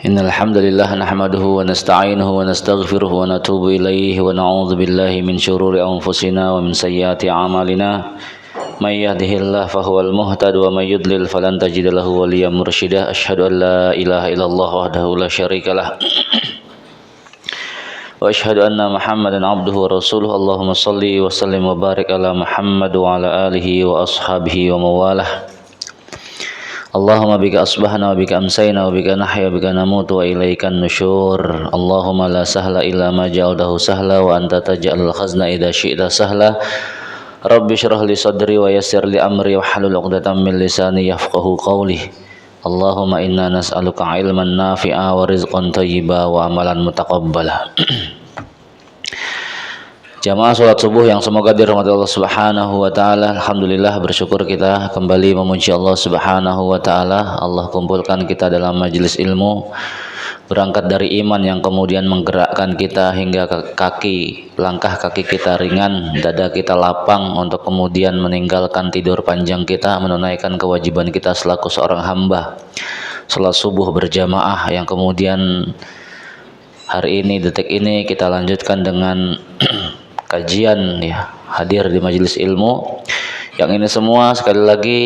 Innal hamdalillah nahmaduhu wa nasta'inuhu wa nastaghfiruhu wa natubu ilaihi wa na'udzu billahi min syururi anfusina wa min sayyiati a'malina. May yahdihillahu fahuwal muhtadi wa may yudlil falan tajida lahu waliyyan mursyida. Asyhadu an la ilaha illallah wahdahu la syarikalah wa asyhadu anna Muhammadan abduhu wa rasuluhu. Allahumma shalli wa sallim wa barik ala Muhammad wa ala alihi wa ashabihi wa mawalah. Allahumma bika asbahna wa bika amsayna wa bika nahya wa bika namutu wa ilaikan nusyur. Allahumma la sahla illa ma ja'altahu sahla wa anta taj'alul khazna idza syi'ta sahla. Rabbi shrah li sadri wa yassir li amri wa hlul 'uqdatam min lisani yafqahu qawli. Allahumma inna nas'aluka ilman nafi'a wa rizqan thayyiba wa amalan mutaqabbala. Jamaah salat subuh yang semoga dirahmati Allah Subhanahu wa taala. Alhamdulillah, bersyukur kita kembali memuji Allah Subhanahu wa taala. Allah kumpulkan kita dalam majelis ilmu, berangkat dari iman yang kemudian menggerakkan kita hingga langkah kaki kita ringan, dada kita lapang untuk kemudian meninggalkan tidur panjang kita, menunaikan kewajiban kita selaku seorang hamba. Salat subuh berjamaah yang kemudian hari ini, detik ini kita lanjutkan dengan kajian, ya, hadir di majelis ilmu. Yang ini semua sekali lagi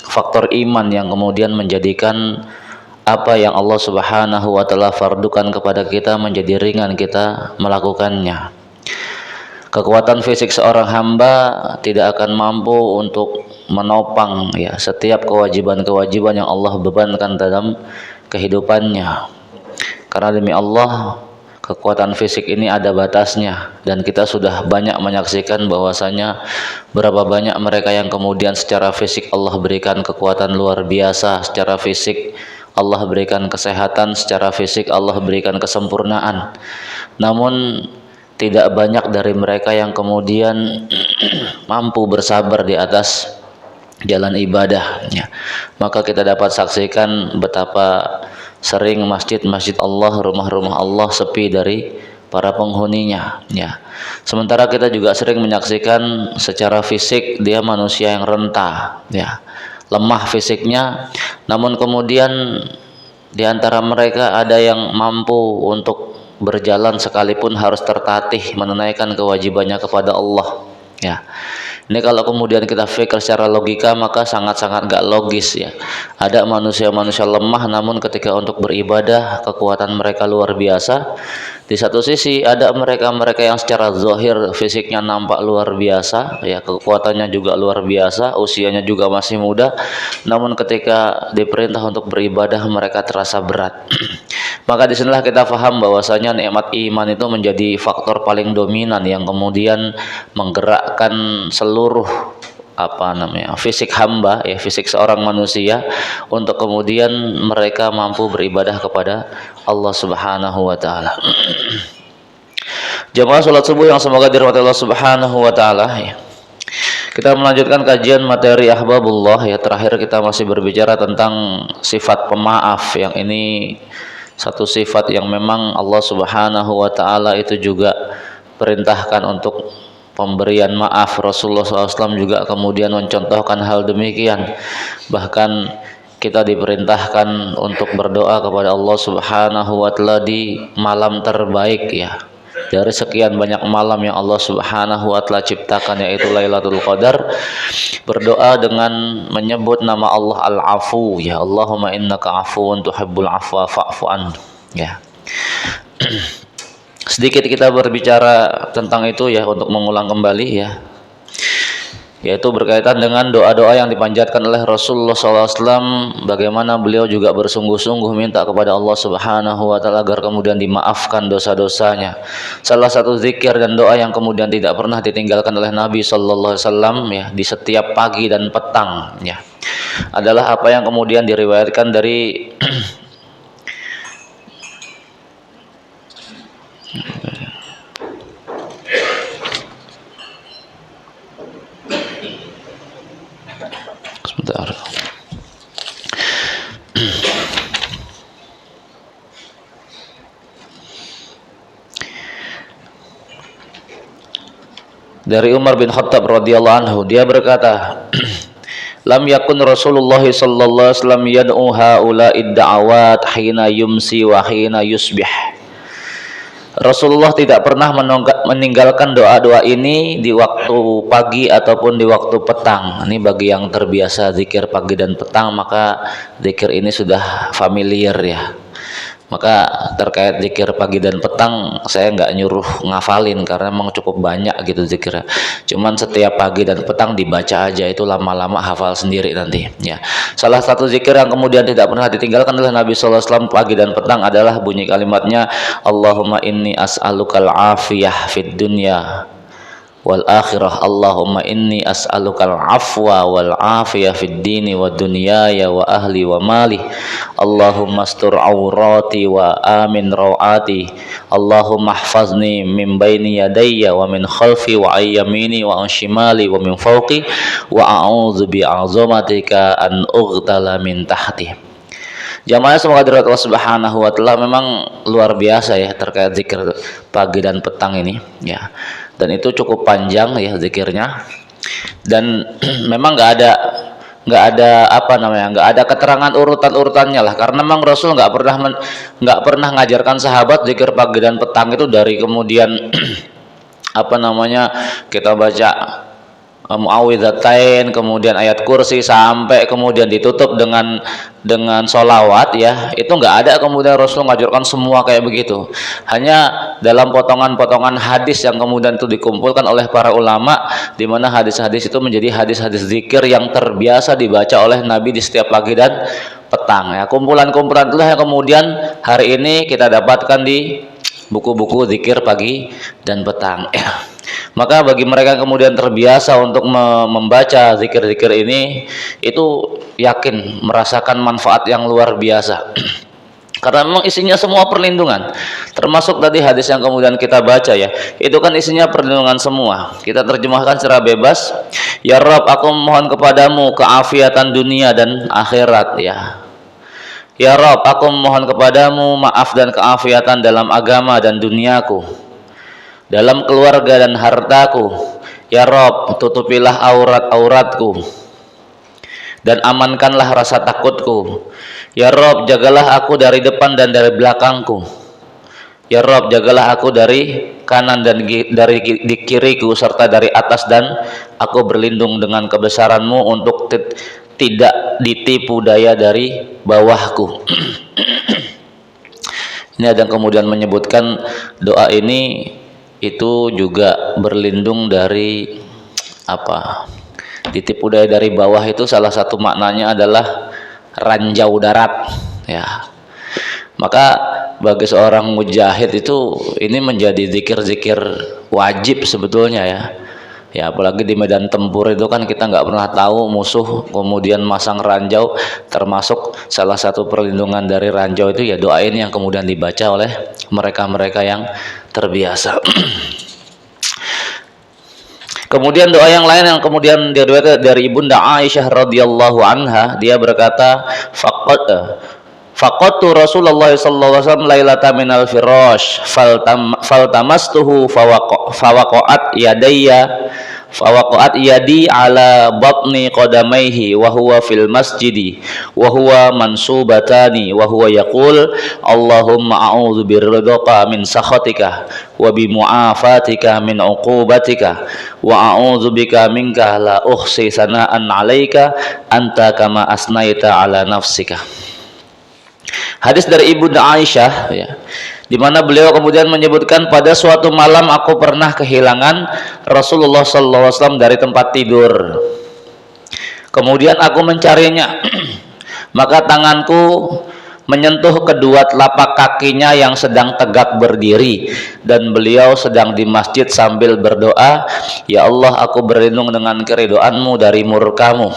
faktor iman yang kemudian menjadikan apa yang Allah Subhanahu wa taala fardukan kepada kita menjadi ringan kita melakukannya. Kekuatan fisik seorang hamba tidak akan mampu untuk menopang, ya, setiap kewajiban-kewajiban yang Allah bebankan dalam kehidupannya. Karena demi Allah, kekuatan fisik ini ada batasnya, dan kita sudah banyak menyaksikan bahwasanya berapa banyak mereka yang kemudian secara fisik Allah berikan kekuatan luar biasa, secara fisik Allah berikan kesehatan, secara fisik Allah berikan kesempurnaan. Namun tidak banyak dari mereka yang kemudian mampu bersabar di atas jalan ibadahnya. Maka kita dapat saksikan betapa sering masjid-masjid Allah, rumah-rumah Allah sepi dari para penghuninya, ya. Sementara kita juga sering menyaksikan secara fisik dia manusia yang renta, ya, lemah fisiknya, namun kemudian di antara mereka ada yang mampu untuk berjalan sekalipun harus tertatih menunaikan kewajibannya kepada Allah, ya. Ini kalau kemudian kita pikir secara logika maka sangat-sangat gak logis, ya. Ada manusia-manusia lemah namun ketika untuk beribadah kekuatan mereka luar biasa. Di satu sisi ada mereka-mereka yang secara zahir fisiknya nampak luar biasa, ya, kekuatannya juga luar biasa, usianya juga masih muda, namun ketika diperintah untuk beribadah mereka terasa berat. Maka disinilah kita paham bahwasanya nikmat iman itu menjadi faktor paling dominan yang kemudian menggerakkan seluruh fisik hamba, ya, fisik seorang manusia untuk kemudian mereka mampu beribadah kepada Allah Subhanahu wa taala. Jamaah salat subuh yang semoga dirahmati Allah Subhanahu wa taala, ya. Kita melanjutkan kajian materi Ahbabullah, ya. Terakhir kita masih berbicara tentang sifat pemaaf, yang ini satu sifat yang memang Allah Subhanahu wa taala itu juga perintahkan untuk pemberian maaf. Rasulullah SAW juga kemudian mencontohkan hal demikian. Bahkan kita diperintahkan untuk berdoa kepada Allah Subhanahu wa taala di malam terbaik, ya, dari sekian banyak malam yang Allah Subhanahu wa taala ciptakan, yaitu Lailatul Qadar. Berdoa dengan menyebut nama Allah Al-Afu, ya, Allahumma innaka afuwun tuhibbul afwa fa'fu anhu, ya. Sedikit kita berbicara tentang itu, ya, untuk mengulang kembali, ya, yaitu berkaitan dengan doa-doa yang dipanjatkan oleh Rasulullah SAW, bagaimana beliau juga bersungguh-sungguh minta kepada Allah Subhanahu wa taala agar kemudian dimaafkan dosa-dosanya. Salah satu zikir dan doa yang kemudian tidak pernah ditinggalkan oleh Nabi sallallahu alaihi wasallam, ya, di setiap pagi dan petang, ya, adalah apa yang kemudian diriwayatkan dari sebentar. Dari Umar bin Khattab radhiyallahu anhu, dia berkata, lam yakun Rasulullah sallallahu alaihi wasallam yad'u haula'id da'awat hina yumsi wa hina yusbih. Rasulullah tidak pernah meninggalkan doa-doa ini di waktu pagi ataupun di waktu petang. Ini bagi yang terbiasa zikir pagi dan petang, maka zikir ini sudah familiar ya. Maka terkait zikir pagi dan petang saya nggak nyuruh ngafalin karena memang cukup banyak gitu zikirnya. Cuman setiap pagi dan petang dibaca aja, itu lama-lama hafal sendiri nanti ya. Salah satu zikir yang kemudian tidak pernah ditinggalkan oleh Nabi sallallahu alaihi wasallam pagi dan petang adalah bunyi kalimatnya, Allahumma inni as'alukal afiyah fid dunya wal akhirah, Allahumma inni as'alukal afwa wal afiyah fid dini wa dunyaya wa ahli wa mali, Allahumma astur aurati wa amin rawati, Allahumma ahfazni min baini yadayya wa min khalfi wa ayyamini wa an shimali wa min fawqi wa a'udzu bi'azamatika an ughtala min tahti. Jamaah semoga dirahmati Allah Subhanahu wa taala, memang luar biasa ya terkait zikir pagi dan petang ini ya. Dan itu cukup panjang ya zikirnya. Dan memang nggak ada apa namanya, nggak ada keterangan urutan-urutannya lah, karena memang Rasul nggak pernah ngajarkan sahabat zikir pagi dan petang itu dari kemudian apa namanya, kita baca Muawwidzatain, kemudian ayat kursi, sampai kemudian ditutup dengan sholawat ya. Itu nggak ada kemudian Rasul ngajarkan semua kayak begitu. Hanya dalam potongan-potongan hadis yang kemudian itu dikumpulkan oleh para ulama, di mana hadis-hadis itu menjadi hadis-hadis zikir yang terbiasa dibaca oleh Nabi di setiap pagi dan petang ya. Kumpulan-kumpulan itulah yang kemudian hari ini kita dapatkan di buku-buku zikir pagi dan petang ya. Maka bagi mereka yang kemudian terbiasa untuk membaca zikir-zikir ini, itu yakin merasakan manfaat yang luar biasa. Karena memang isinya semua perlindungan. Termasuk tadi hadis yang kemudian kita baca ya, itu kan isinya perlindungan semua. Kita terjemahkan secara bebas, ya Rabb, aku mohon kepadamu keafiatan dunia dan akhirat ya. Ya Rabb, aku mohon kepadamu maaf dan keafiatan dalam agama dan duniaku, dalam keluarga dan hartaku. Ya Rob, tutupilah aurat-auratku dan amankanlah rasa takutku. Ya Rob, jagalah aku dari depan dan dari belakangku. Ya Rob, jagalah aku dari kanan dan dari di kiriku, serta dari atas, dan aku berlindung dengan kebesaranmu untuk tidak ditipu daya dari bawahku. Ini ada yang kemudian menyebutkan doa ini itu juga berlindung dari apa, ditipu daya dari bawah. Itu salah satu maknanya adalah ranjau darat ya. Maka bagi seorang mujahid itu ini menjadi zikir-zikir wajib sebetulnya ya. Ya apalagi di medan tempur itu kan kita nggak pernah tahu musuh kemudian masang ranjau. Termasuk salah satu perlindungan dari ranjau itu ya doa ini yang kemudian dibaca oleh mereka-mereka yang terbiasa. Kemudian doa yang lain yang kemudian diriwayatkan dari Ibunda Aisyah radhiyallahu anha, dia berkata, faqattu Rasulullah sallallahu alaihi wasallam lailatan minal firash faltamastuhu fawaqa'at yadi ala batni qadamaihi wa huwa fil masjidi wa huwa mansubatani wa huwa yaqul Allahumma a'udzu biridhaka min sakhatika wa bi mu'afatika min uqubatika wa a'udzu bika minka la uhsi sana'an 'alaika anta kama asnaita 'ala nafsika. Hadis dari Ibunda Aisyah ya, di mana beliau kemudian menyebutkan, pada suatu malam aku pernah kehilangan Rasulullah SAW dari tempat tidur. Kemudian aku mencarinya, maka tanganku menyentuh kedua telapak kakinya yang sedang tegak berdiri, dan beliau sedang di masjid sambil berdoa, ya Allah, aku berlindung dengan keridhoanmu dari murkamu,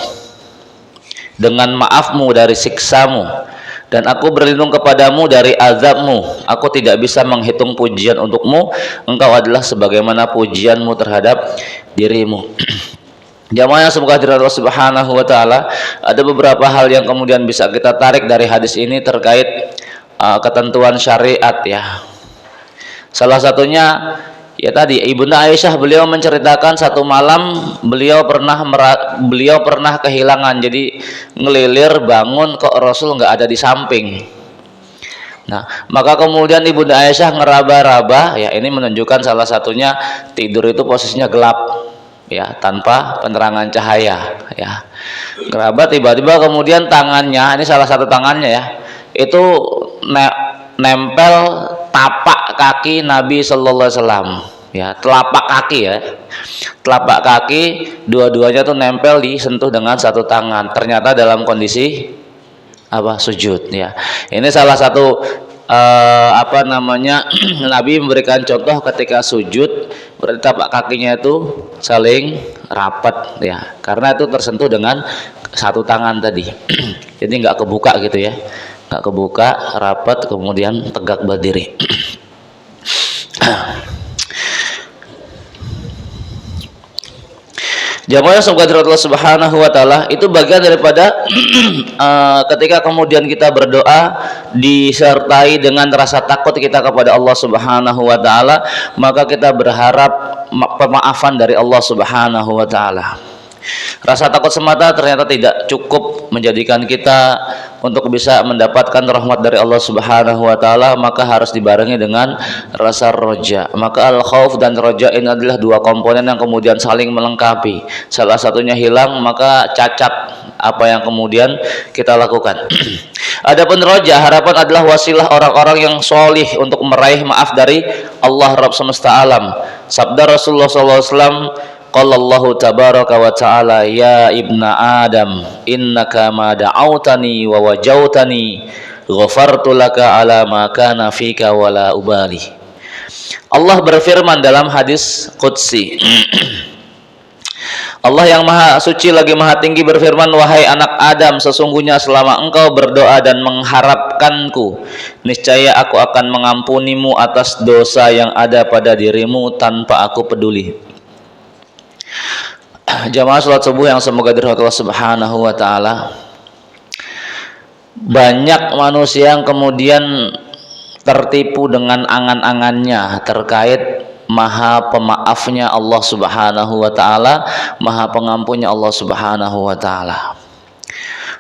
dengan maafmu dari siksamu, dan aku berlindung kepadamu dari azabmu. Aku tidak bisa menghitung pujian untukmu, engkau adalah sebagaimana pujianmu terhadap dirimu. Jamaah semoga dirahmati Allah Subhanahu wa taala, ada beberapa hal yang kemudian bisa kita tarik dari hadis ini terkait ketentuan syariat ya. Salah satunya Ya tadi Ibunda Aisyah, beliau menceritakan satu malam beliau pernah kehilangan, jadi ngelilir bangun kok Rasul nggak ada di samping. Nah, maka kemudian Ibunda Aisyah ngeraba-raba, ya ini menunjukkan salah satunya tidur itu posisinya gelap, ya tanpa penerangan cahaya, ya. Ngeraba, tiba-tiba kemudian tangannya, ini salah satu tangannya ya, itu nempel tapak kaki Nabi Sallallahu Alaihi Wasallam, ya telapak kaki ya, telapak kaki dua-duanya tuh nempel disentuh dengan satu tangan. Ternyata dalam kondisi sujud, ya. Ini salah satu Nabi memberikan contoh ketika sujud, berarti tapak kakinya itu saling rapat, ya, karena itu tersentuh dengan satu tangan tadi. Jadi nggak kebuka gitu ya, nggak kebuka, rapat, kemudian tegak berdiri. Jamaah yang semoga Allah Subhanahu wa taala, itu bagian daripada ketika kemudian kita berdoa disertai dengan rasa takut kita kepada Allah Subhanahu wa taala, maka kita berharap pemaafan dari Allah Subhanahu wa taala. Rasa takut semata ternyata tidak cukup menjadikan kita untuk bisa mendapatkan rahmat dari Allah Subhanahu wa taala, maka harus dibarengi dengan rasa roja. Maka al-khauf dan roja ini adalah dua komponen yang kemudian saling melengkapi. Salah satunya hilang, maka cacat apa yang kemudian kita lakukan. Adapun roja, harapan adalah wasilah orang-orang yang solih untuk meraih maaf dari Allah Rabb semesta alam. Sabda Rasulullah SAW, qala Allahu tabaraka wa ta'ala, ya ibna Adam, innaka ma da'autani wa wajautani ghafartu laka ala ma kana fika wa la ubali. Allah berfirman dalam hadis qudsi, Allah yang maha suci lagi maha tinggi berfirman, wahai anak Adam, sesungguhnya selama engkau berdoa dan mengharapkanku, niscaya aku akan mengampunimu atas dosa yang ada pada dirimu tanpa aku peduli. Jamaah salat subuh yang semoga dirahmati Allah Subhanahu wa taala, banyak manusia yang kemudian tertipu dengan angan-angannya terkait maha pemaafnya Allah Subhanahu wa taala, maha pengampunnya Allah Subhanahu wa taala.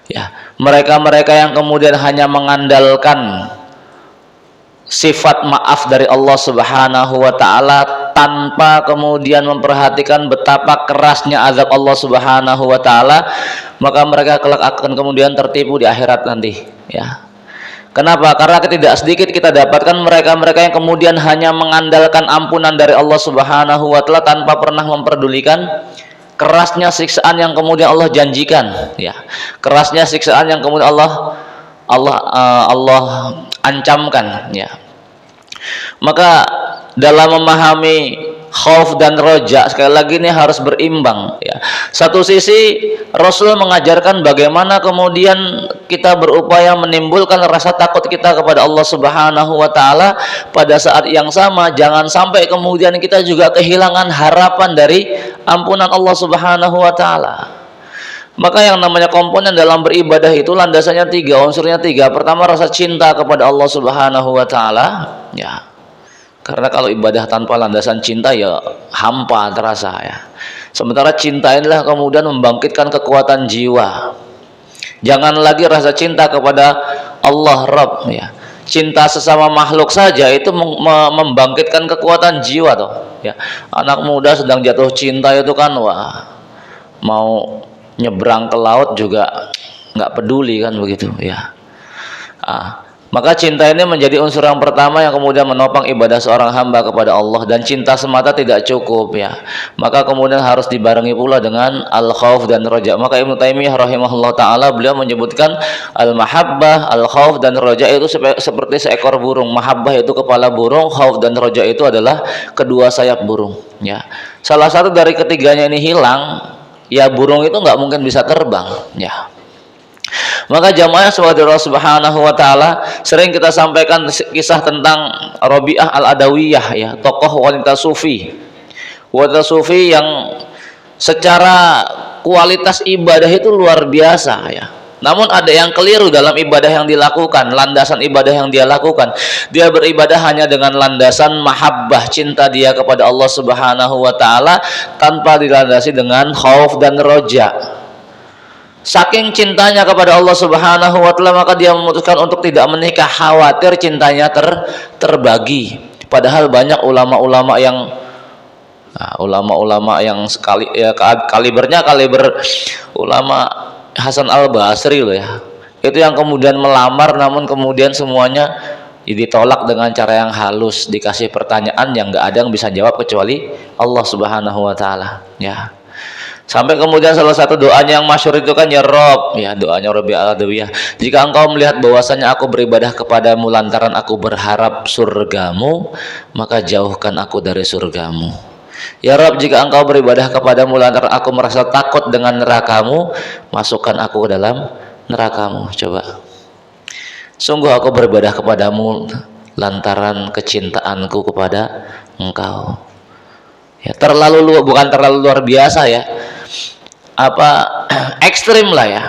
Ya, mereka-mereka yang kemudian hanya mengandalkan sifat maaf dari Allah Subhanahu wa taala tanpa kemudian memperhatikan betapa kerasnya azab Allah Subhanahu wa taala, maka mereka kelak akan kemudian tertipu di akhirat nanti, ya. Kenapa? Karena tidak sedikit kita dapatkan mereka-mereka yang kemudian hanya mengandalkan ampunan dari Allah Subhanahu wa taala tanpa pernah memperdulikan kerasnya siksaan yang kemudian Allah janjikan, ya. Kerasnya siksaan yang kemudian Allah ancamkan, ya. Maka dalam memahami khauf dan roja, sekali lagi ini harus berimbang, ya. Satu sisi Rasul mengajarkan bagaimana kemudian kita berupaya menimbulkan rasa takut kita kepada Allah Subhanahu wa taala, pada saat yang sama jangan sampai kemudian kita juga kehilangan harapan dari ampunan Allah Subhanahu wa taala. Maka yang namanya komponen dalam beribadah itu landasannya tiga, unsurnya tiga. Pertama, rasa cinta kepada Allah Subhanahu wa taala, ya. Karena kalau ibadah tanpa landasan cinta ya hampa terasa, ya. Sementara cinta inilah kemudian membangkitkan kekuatan jiwa. Jangan lagi rasa cinta kepada Allah Rabb, ya. Cinta sesama makhluk saja itu membangkitkan kekuatan jiwa toh, ya. Anak muda sedang jatuh cinta itu kan, wah, mau nyebrang ke laut juga nggak peduli kan, begitu, ya. Maka cinta ini menjadi unsur yang pertama yang kemudian menopang ibadah seorang hamba kepada Allah. Dan cinta semata tidak cukup, ya. Maka kemudian harus dibarengi pula dengan al-khauf dan roja. Maka Ibnu Taimiyah rahimahullah taala beliau menyebutkan al-mahabbah, al-khauf dan roja itu seperti seekor burung. Mahabbah itu kepala burung, khauf dan roja itu adalah kedua sayap burung, ya. Salah satu dari ketiganya ini hilang, ya burung itu nggak mungkin bisa terbang, ya. Maka jamaah Allah Subhanahu wa taala, sering kita sampaikan kisah tentang Rabi'ah Al-Adawiyah, ya, tokoh wanita sufi. Wanita sufi yang secara kualitas ibadah itu luar biasa, ya. Namun ada yang keliru dalam ibadah yang dilakukan, landasan ibadah yang dia lakukan. Dia beribadah hanya dengan landasan mahabbah, cinta dia kepada Allah Subhanahu wa taala, tanpa dilandasi dengan khauf dan roja. Saking cintanya kepada Allah Subhanahu wa taala, maka dia memutuskan untuk tidak menikah, khawatir cintanya terbagi. Padahal banyak ulama-ulama yang sekali ya, kaliber ulama Hasan Al-Basri loh ya, itu yang kemudian melamar, namun kemudian semuanya ditolak dengan cara yang halus, dikasih pertanyaan yang nggak ada yang bisa jawab kecuali Allah Subhanahu wa taala ya. Sampai kemudian salah satu doanya yang masyhur itu kan, ya Rob, ya doanya Rabbi Al-Adawiyah, jika engkau melihat bahwasanya aku beribadah kepadamu lantaran aku berharap surgamu, maka jauhkan aku dari surgamu. Ya Rabb, jika engkau beribadah kepadamu lantaran aku merasa takut dengan nerakamu, masukkan aku ke dalam nerakamu. Coba, sungguh aku beribadah kepadamu lantaran kecintaanku kepada engkau. Ya, bukan terlalu luar biasa ya, ekstrim lah ya.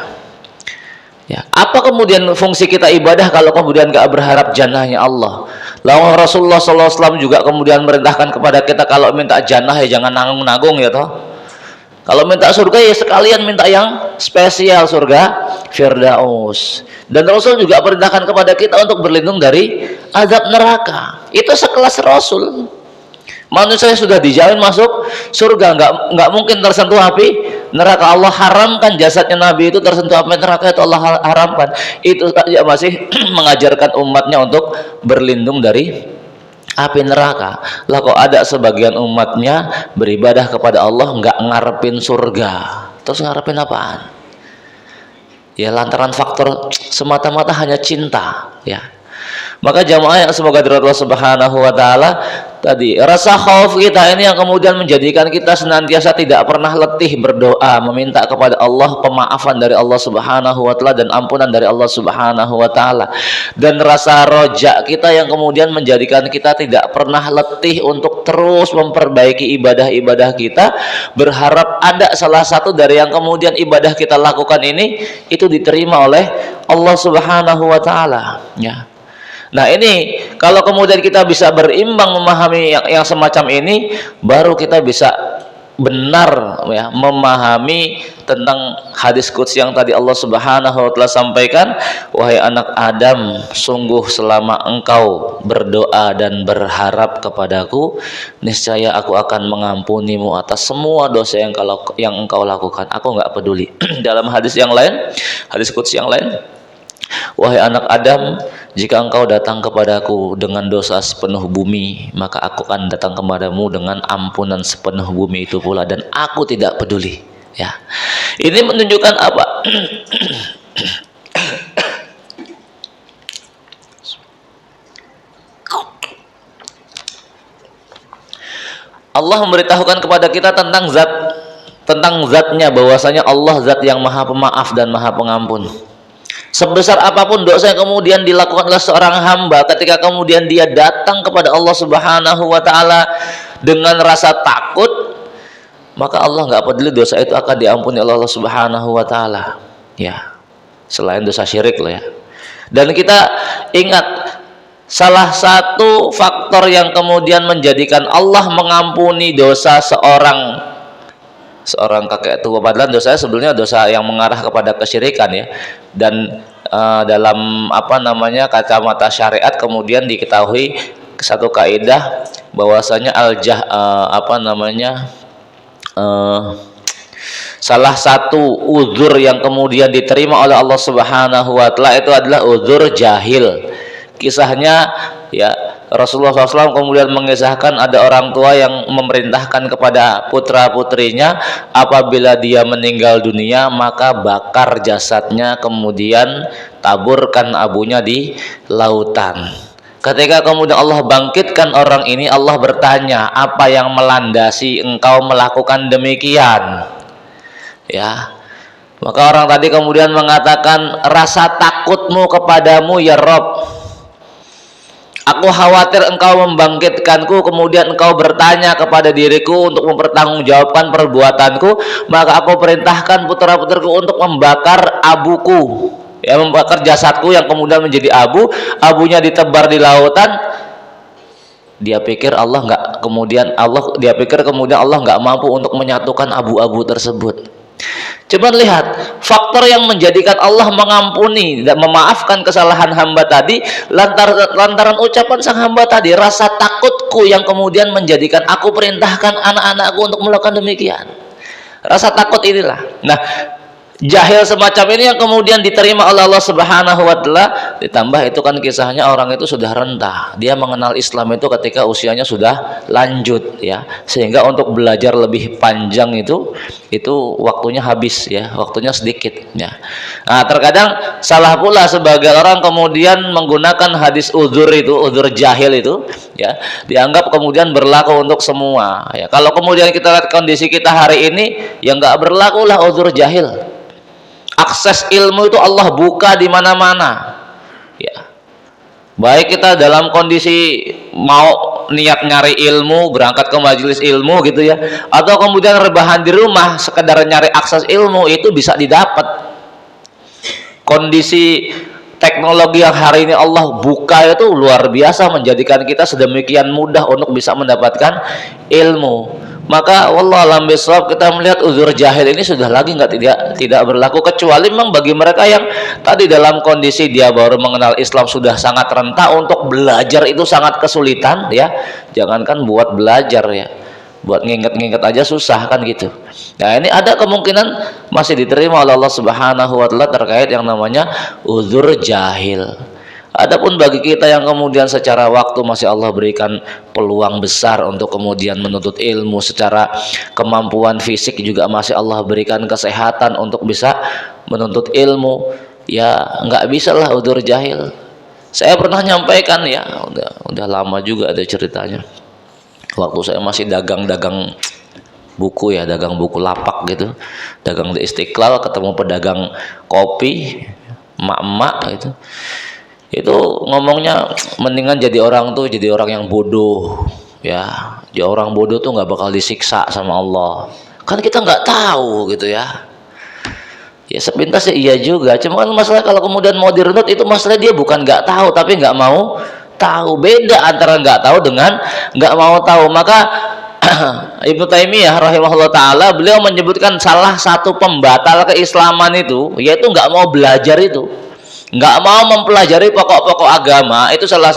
Ya, apa kemudian fungsi kita ibadah kalau kemudian gak berharap jannahnya Allah? Lalu Rasulullah SAW juga kemudian merintahkan kepada kita, kalau minta jannah ya jangan nanggung-nanggung ya toh. Kalau minta surga ya sekalian minta yang spesial, surga Firdaus. Dan Rasul juga perintahkan kepada kita untuk berlindung dari azab neraka. Itu sekelas Rasul. Manusia sudah dijamin masuk surga, nggak mungkin tersentuh api neraka. Allah haramkan jasadnya Nabi itu tersentuh api neraka, itu Allah haramkan. Itu saja masih mengajarkan umatnya untuk berlindung dari api neraka. Lah kok ada sebagian umatnya beribadah kepada Allah nggak ngarepin surga, terus ngarepin apaan? Ya lantaran faktor semata-mata hanya cinta ya. Maka jamaah yang semoga dirahmati Allah Subhanahu wa taala, tadi rasa khauf kita ini yang kemudian menjadikan kita senantiasa tidak pernah letih berdoa, meminta kepada Allah pemaafan dari Allah Subhanahu wa taala dan ampunan dari Allah Subhanahu wa taala. Dan rasa roja kita yang kemudian menjadikan kita tidak pernah letih untuk terus memperbaiki ibadah-ibadah kita, berharap ada salah satu dari yang kemudian ibadah kita lakukan ini itu diterima oleh Allah Subhanahu wa taala ya. Nah ini kalau kemudian kita bisa berimbang memahami yang semacam ini, baru kita bisa benar ya memahami tentang hadis qudsi yang tadi Allah Subhanahu wa taala sampaikan, wahai anak Adam, sungguh selama engkau berdoa dan berharap kepadaku, niscaya aku akan mengampunimu atas semua dosa yang engkau lakukan, aku nggak peduli. Dalam hadis yang lain, hadis qudsi yang lain, wahai anak Adam, jika engkau datang kepadaku dengan dosa sepenuh bumi, maka aku akan datang kepadamu dengan ampunan sepenuh bumi itu pula, dan aku tidak peduli ya. Ini menunjukkan apa? Allah memberitahukan kepada kita tentang zatnya, bahwasanya Allah zat yang maha pemaaf dan maha pengampun. Sebesar apapun dosa yang kemudian dilakukan oleh seorang hamba, ketika kemudian dia datang kepada Allah Subhanahu wa taala dengan rasa takut, maka Allah nggak peduli dosa itu akan diampuni oleh Allah Subhanahu wa taala ya, selain dosa syirik loh ya. Dan kita ingat, salah satu faktor yang kemudian menjadikan Allah mengampuni dosa seorang kakek tua, padahal dosanya sebelumnya dosa yang mengarah kepada kesyirikan ya. Dan dalam kacamata syariat kemudian diketahui satu kaidah bahwasanya salah satu uzur yang kemudian diterima oleh Allah Subhanahu wa taala itu adalah uzur jahil. Kisahnya ya, Rasulullah SAW kemudian mengisahkan ada orang tua yang memerintahkan kepada putra-putrinya, apabila dia meninggal dunia maka bakar jasadnya, kemudian taburkan abunya di lautan. Ketika kemudian Allah bangkitkan orang ini, Allah bertanya, apa yang melandasi engkau melakukan demikian ya? Maka orang tadi kemudian mengatakan, rasa takutmu kepadamu ya Rob. Aku khawatir engkau membangkitkanku, kemudian engkau bertanya kepada diriku untuk mempertanggungjawabkan perbuatanku, maka aku perintahkan putra-putriku untuk membakar abuku, ya, membakar jasadku yang kemudian menjadi abu, abunya ditebar di lautan. Dia pikir dia pikir kemudian Allah nggak mampu untuk menyatukan abu-abu tersebut. Coba lihat faktor yang menjadikan Allah mengampuni dan memaafkan kesalahan hamba tadi lantaran ucapan sang hamba tadi, rasa takutku yang kemudian menjadikan aku perintahkan anak-anakku untuk melakukan demikian. Rasa takut inilah. Nah, jahil semacam ini yang kemudian diterima oleh Allah Subhanahu wa taala, ditambah itu kan kisahnya orang itu sudah renta. Dia mengenal Islam itu ketika usianya sudah lanjut, ya. Sehingga untuk belajar lebih panjang itu waktunya habis, ya, waktunya sedikit, ya. Nah, terkadang salah pula sebagai orang kemudian menggunakan hadis uzur jahil itu, ya, dianggap kemudian berlaku untuk semua, ya. Kalau kemudian kita lihat kondisi kita hari ini, ya nggak berlaku lah uzur jahil. Akses ilmu itu Allah buka di mana-mana, ya. Baik kita dalam kondisi mau niat nyari ilmu, berangkat ke majelis ilmu gitu, ya, atau kemudian rebahan di rumah sekedar nyari akses ilmu, itu bisa didapat. Kondisi teknologi yang hari ini Allah buka itu luar biasa, menjadikan kita sedemikian mudah untuk bisa mendapatkan ilmu. Maka wallahualam bishawab, kita melihat uzur jahil ini sudah lagi tidak berlaku, kecuali memang bagi mereka yang tadi dalam kondisi dia baru mengenal Islam, sudah sangat renta untuk belajar itu sangat kesulitan, ya. Jangankan buat belajar, ya, buat nginget-nginget aja susah kan gitu. Nah, ini ada kemungkinan masih diterima oleh Allah Subhanahu wa taala terkait yang namanya uzur jahil. Adapun bagi kita yang kemudian secara waktu masih Allah berikan peluang besar untuk kemudian menuntut ilmu, secara kemampuan fisik juga masih Allah berikan kesehatan untuk bisa menuntut ilmu, ya nggak bisa lah uzur jahil. Saya pernah nyampaikan, ya, udah lama juga ada ceritanya. Waktu saya masih dagang buku, ya, dagang buku lapak gitu, dagang di Istiqlal, ketemu pedagang kopi, emak-emak gitu. Itu ngomongnya mendingan jadi orang yang bodoh, ya. Jadi orang bodoh tuh nggak bakal disiksa sama Allah. Kan kita nggak tahu gitu, ya. Ya sepintas ya iya juga. Cuma kan masalah kalau kemudian mau dirunut itu masalah dia bukan nggak tahu tapi nggak mau tahu. Beda antara nggak tahu dengan nggak mau tahu. Maka Ibnu Taimiyah rahimahullah taala, beliau menyebutkan salah satu pembatal keislaman itu yaitu nggak mau belajar itu. Nggak mau mempelajari pokok-pokok agama, itu salah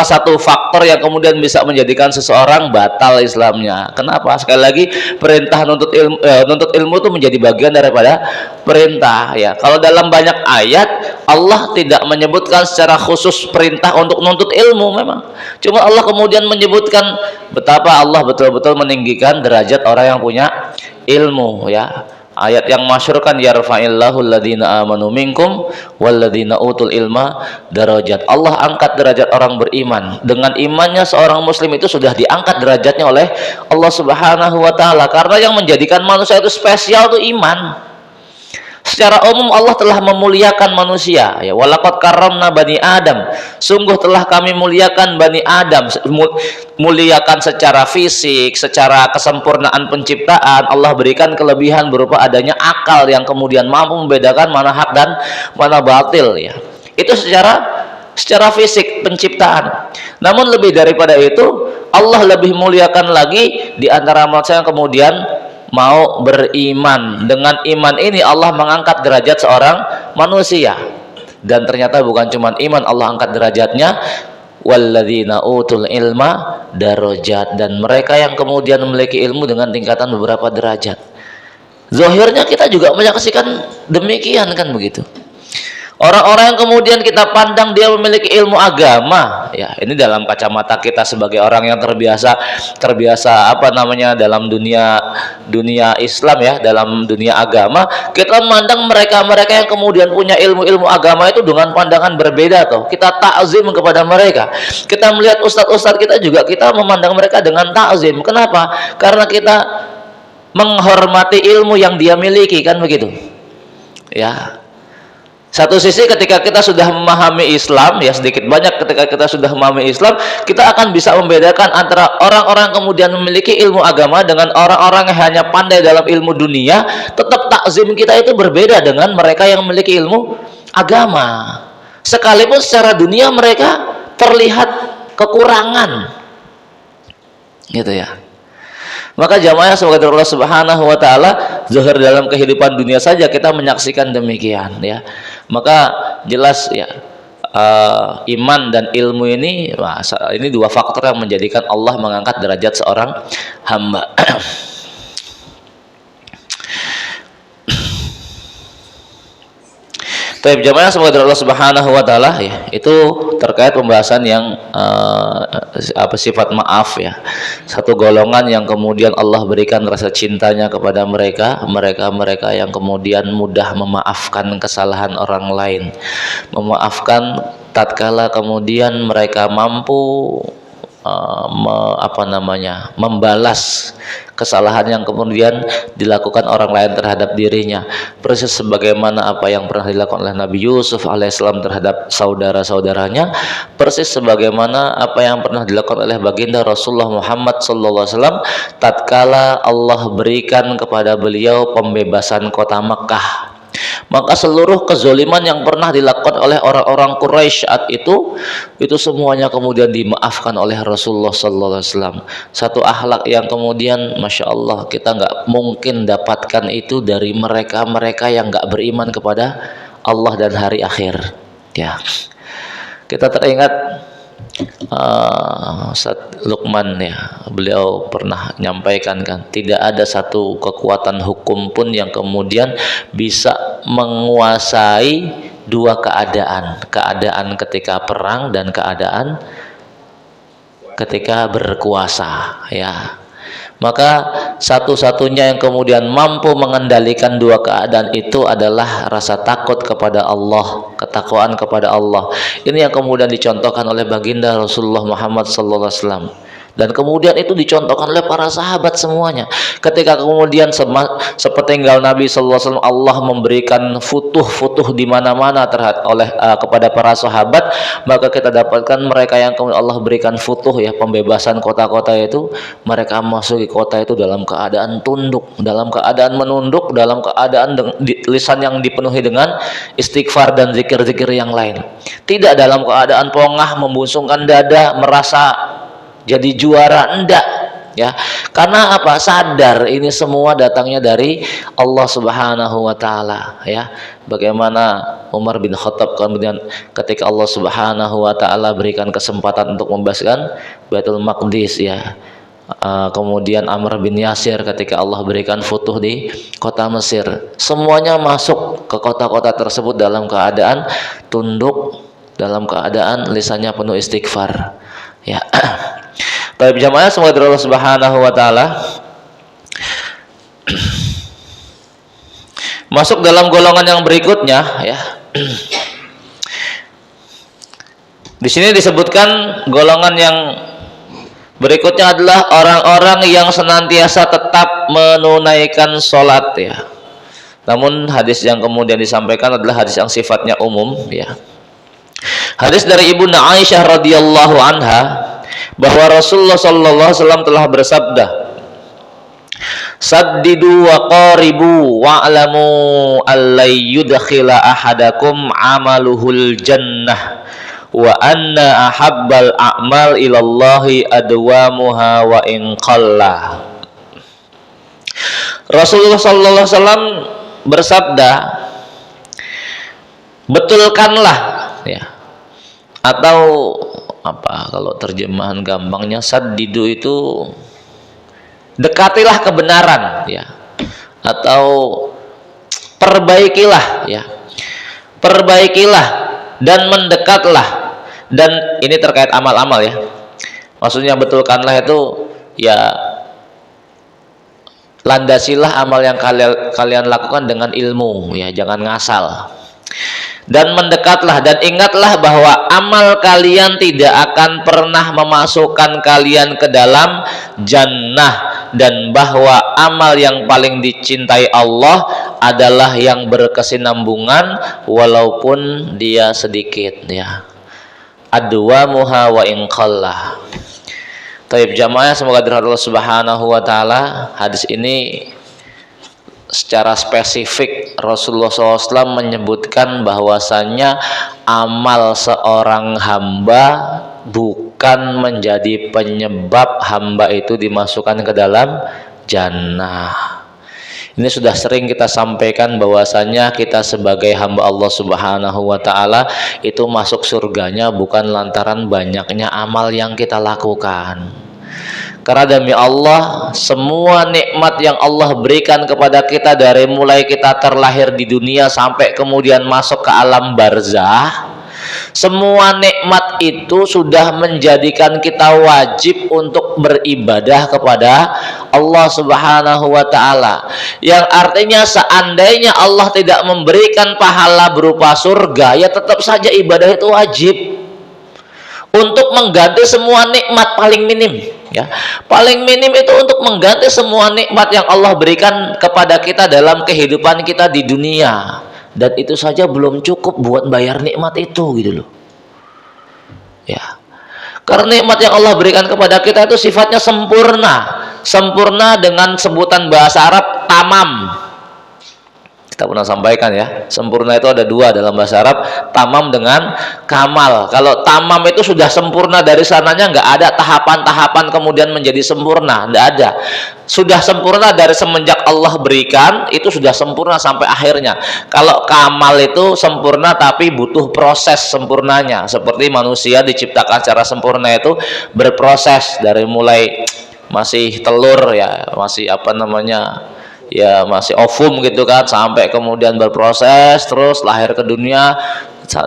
satu faktor yang kemudian bisa menjadikan seseorang batal Islamnya. Kenapa? Sekali lagi, perintah nuntut ilmu itu menjadi bagian daripada perintah, ya. Kalau dalam banyak ayat Allah tidak menyebutkan secara khusus perintah untuk nuntut ilmu, memang cuma Allah kemudian menyebutkan betapa Allah betul-betul meninggikan derajat orang yang punya ilmu, ya. Ayat yang masyhur kan, yarfa'illahu alladhina amanu minkum walladhina utul ilma darajat. Allah angkat derajat orang beriman. Dengan imannya seorang muslim itu sudah diangkat derajatnya oleh Allah Subhanahu wa taala, karena yang menjadikan manusia itu spesial itu iman. Secara umum Allah telah memuliakan manusia, ya, walaqad karramna bani Adam, sungguh telah kami muliakan bani Adam. Muliakan secara fisik, secara kesempurnaan penciptaan. Allah berikan kelebihan berupa adanya akal yang kemudian mampu membedakan mana hak dan mana batil, ya. Itu secara fisik penciptaan. Namun lebih daripada itu, Allah lebih muliakan lagi di antara manusia yang kemudian mau beriman. Dengan iman ini Allah mengangkat derajat seorang manusia. Dan ternyata bukan cuma iman, Allah angkat derajatnya, walladzina utul ilma darajat, dan mereka yang kemudian memiliki ilmu dengan tingkatan beberapa derajat. Zahirnya kita juga menyaksikan demikian, kan begitu. Orang-orang yang kemudian kita pandang dia memiliki ilmu agama, ya, ini dalam kacamata kita sebagai orang yang terbiasa dalam dunia Islam, ya, dalam dunia agama, kita memandang mereka yang kemudian punya ilmu agama itu dengan pandangan berbeda, toh. Kita ta'zim kepada mereka. Kita melihat ustadz kita juga, kita memandang mereka dengan ta'zim. Kenapa? Karena kita menghormati ilmu yang dia miliki, kan begitu, ya. Satu sisi ketika kita sudah memahami Islam, ya sedikit banyak ketika kita sudah memahami Islam, kita akan bisa membedakan antara orang-orang kemudian memiliki ilmu agama dengan orang-orang yang hanya pandai dalam ilmu dunia. Tetap takzim kita itu berbeda dengan mereka yang memiliki ilmu agama. Sekalipun secara dunia mereka terlihat kekurangan. Gitu ya. Maka jamaah semoga Allah Subhanahu wa taala, zahir dalam kehidupan dunia saja kita menyaksikan demikian ya. Maka jelas ya, iman dan ilmu ini, ini dua faktor yang menjadikan Allah mengangkat derajat seorang hamba. Baik jamaah semoga Allah Subhanahu wa taala ya, itu terkait pembahasan yang sifat maaf ya. Satu golongan yang kemudian Allah berikan rasa cintanya kepada mereka yang kemudian mudah memaafkan kesalahan orang lain. Memaafkan tatkala kemudian mereka mampu membalas kesalahan yang kemudian dilakukan orang lain terhadap dirinya, persis sebagaimana apa yang pernah dilakukan oleh Nabi Yusuf alaihissalam terhadap saudara-saudaranya, persis sebagaimana apa yang pernah dilakukan oleh baginda Rasulullah Muhammad SAW tatkala Allah berikan kepada beliau pembebasan kota Mekah. Maka seluruh kezoliman yang pernah dilakukan oleh orang-orang Quraisy saat itu semuanya kemudian dimaafkan oleh Rasulullah SAW. Satu akhlak yang kemudian Masya Allah kita nggak mungkin dapatkan itu dari mereka yang nggak beriman kepada Allah dan hari akhir ya. Kita teringat Ustaz Luqman ya, beliau pernah menyampaikan kan, tidak ada satu kekuatan hukum pun yang kemudian bisa menguasai dua keadaan ketika perang dan keadaan ketika berkuasa ya. Maka satu-satunya yang kemudian mampu mengendalikan dua keadaan itu adalah rasa takut kepada Allah, ketakwaan kepada Allah. Ini yang kemudian dicontohkan oleh baginda Rasulullah Muhammad SAW. Dan kemudian itu dicontohkan oleh para sahabat semuanya. Ketika kemudian sepeninggal Nabi SAW, Allah memberikan futuh di mana-mana kepada para sahabat, maka kita dapatkan mereka yang kemudian Allah berikan futuh ya, pembebasan kota-kota itu, mereka masuki kota itu dalam keadaan tunduk, dalam keadaan menunduk, dalam keadaan lisan yang dipenuhi dengan istighfar dan zikir-zikir yang lain. Tidak dalam keadaan pongah, membusungkan dada, merasa jadi juara, enggak ya. Karena apa? Sadar ini semua datangnya dari Allah Subhanahu wa taala ya. Bagaimana Umar bin Khattab kemudian ketika Allah Subhanahu wa taala berikan kesempatan untuk membebaskan Baitul Maqdis ya. Kemudian Amr bin Yasir ketika Allah berikan futuh di kota Mesir, semuanya masuk ke kota-kota tersebut dalam keadaan tunduk, dalam keadaan lisannya penuh istighfar ya. Baik jamaah semoga Allah Subhanahu wa taala masuk dalam golongan yang berikutnya ya. Di sini disebutkan golongan yang berikutnya adalah orang-orang yang senantiasa tetap menunaikan sholat ya. Namun hadis yang kemudian disampaikan adalah hadis yang sifatnya umum ya. Hadis dari Ibunda Aisyah radhiyallahu anha bahwa Rasulullah sallallahu alaihi wasallam telah bersabda, saddidu wa qaribu wa'lamu allay yudkhila ahadakum amaluhul jannah wa anna ahabbal a'mal ilallahi adwamuha wa in qalla. Rasulullah sallallahu alaihi wasallam bersabda, betulkanlah ya, atau apa kalau terjemahan gampangnya saddidu itu dekatilah kebenaran ya, atau perbaikilah ya, perbaikilah dan mendekatlah. Dan ini terkait amal-amal ya, maksudnya betulkanlah itu ya, landasilah amal yang kalian lakukan dengan ilmu ya, jangan ngasal. Dan mendekatlah dan ingatlah bahwa amal kalian tidak akan pernah memasukkan kalian ke dalam jannah dan bahwa amal yang paling dicintai Allah adalah yang berkesinambungan walaupun dia sedikit, ya. Adwamuha wa in qallah. Taib jamaah, semoga dirahmati Allah Subhanahu wa taala. Hadis ini secara spesifik Rasulullah SAW menyebutkan bahwasannya amal seorang hamba bukan menjadi penyebab hamba itu dimasukkan ke dalam jannah. Ini sudah sering kita sampaikan bahwasannya kita sebagai hamba Allah Subhanahu wa taala itu masuk surganya bukan lantaran banyaknya amal yang kita lakukan. Karena demi Allah, semua nikmat yang Allah berikan kepada kita dari mulai kita terlahir di dunia sampai kemudian masuk ke alam barzah, semua nikmat itu sudah menjadikan kita wajib untuk beribadah kepada Allah Subhanahu wa taala. Yang artinya seandainya Allah tidak memberikan pahala berupa surga, ya tetap saja ibadah itu wajib untuk mengganti semua nikmat paling minim, ya. Paling minim itu untuk mengganti semua nikmat yang Allah berikan kepada kita dalam kehidupan kita di dunia. Dan itu saja belum cukup buat bayar nikmat itu, gitu loh, ya. Karena nikmat yang Allah berikan kepada kita itu sifatnya sempurna dengan sebutan bahasa Arab tamam. Kita pernah sampaikan, ya, sempurna itu ada dua dalam bahasa Arab, tamam dengan kamal. Kalau tamam itu sudah sempurna dari sananya, nggak ada tahapan-tahapan kemudian menjadi sempurna, nggak ada. Sudah sempurna dari semenjak Allah berikan, itu sudah sempurna sampai akhirnya. Kalau kamal itu sempurna tapi butuh proses sempurnanya. Seperti manusia diciptakan secara sempurna itu berproses dari mulai masih telur, ya, masih apa namanya, ya masih ovum gitu kan, sampai kemudian berproses terus lahir ke dunia,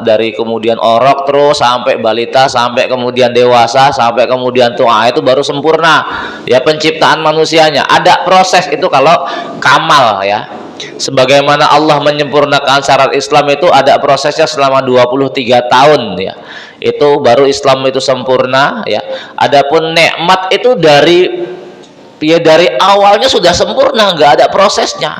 dari kemudian orok terus sampai balita, sampai kemudian dewasa, sampai kemudian tua, itu baru sempurna, ya, penciptaan manusianya. Ada proses itu kalau kamal, ya. Sebagaimana Allah menyempurnakan syariat Islam itu ada prosesnya selama 23 tahun, ya. Itu baru Islam itu sempurna, ya. Adapun nikmat itu dari awalnya sudah sempurna, nggak ada prosesnya,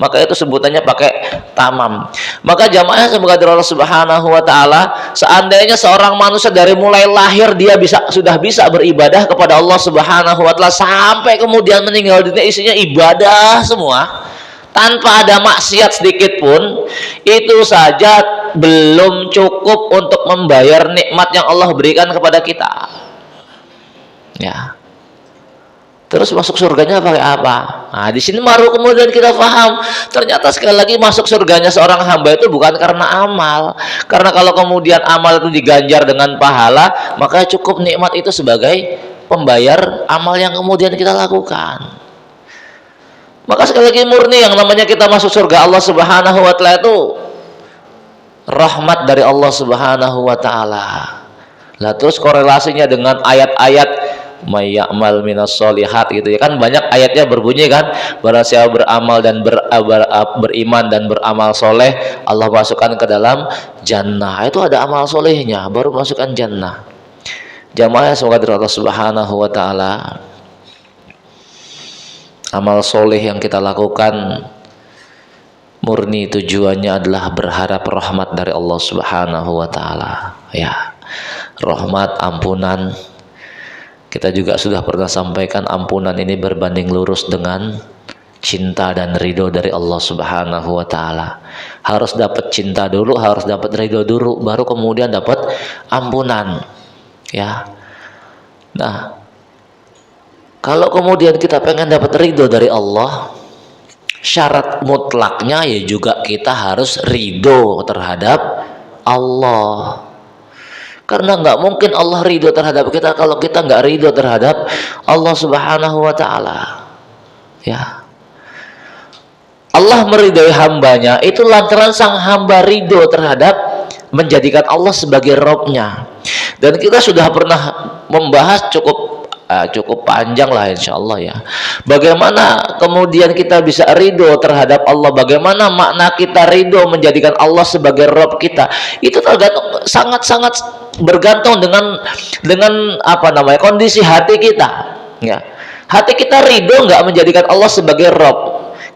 maka itu sebutannya pakai tamam. Maka jamaah semoga Allah Subhanahu wa taala, seandainya seorang manusia dari mulai lahir dia sudah bisa beribadah kepada Allah Subhanahu wa taala sampai kemudian meninggal dunia isinya ibadah semua tanpa ada maksiat sedikit pun, itu saja belum cukup untuk membayar nikmat yang Allah berikan kepada kita, ya. Terus masuk surganya pakai apa? Nah, di sini baru kemudian kita paham, ternyata sekali lagi masuk surganya seorang hamba itu bukan karena amal. Karena kalau kemudian amal itu diganjar dengan pahala, maka cukup nikmat itu sebagai pembayar amal yang kemudian kita lakukan. Maka sekali lagi murni yang namanya kita masuk surga Allah Subhanahu wa taala itu rahmat dari Allah Subhanahu wa taala. Lah terus korelasinya dengan ayat-ayat mayyamal minas solihat, gitu ya kan, banyak ayatnya berbunyi kan, barang siapa beramal dan beriman dan beramal soleh Allah masukkan ke dalam jannah. Itu ada amal solehnya baru masukkan jannah. Jamaah semoga Allah Subhanahu wa taala, amal soleh yang kita lakukan murni tujuannya adalah berharap rahmat dari Allah Subhanahu wa taala, ya. Rahmat, ampunan. Kita juga sudah pernah sampaikan, ampunan ini berbanding lurus dengan cinta dan ridho dari Allah Subhanahu wa taala. Harus dapat cinta dulu, harus dapat ridho dulu, baru kemudian dapat ampunan, ya. Nah, kalau kemudian kita pengen dapat ridho dari Allah, syarat mutlaknya ya juga kita harus ridho terhadap Allah. Karena nggak mungkin Allah ridho terhadap kita kalau kita nggak ridho terhadap Allah Subhanahu wa taala, ya. Allah meridhoi hambanya itu lantaran sang hamba ridho terhadap menjadikan Allah sebagai Robnya. Dan kita sudah pernah membahas cukup panjang lah insya Allah, ya, bagaimana kemudian kita bisa ridho terhadap Allah, bagaimana makna kita ridho menjadikan Allah sebagai Rob kita. Itu tergantung, sangat-sangat bergantung dengan apa namanya kondisi hati kita, ya. Hati kita ridho nggak menjadikan Allah sebagai Rob?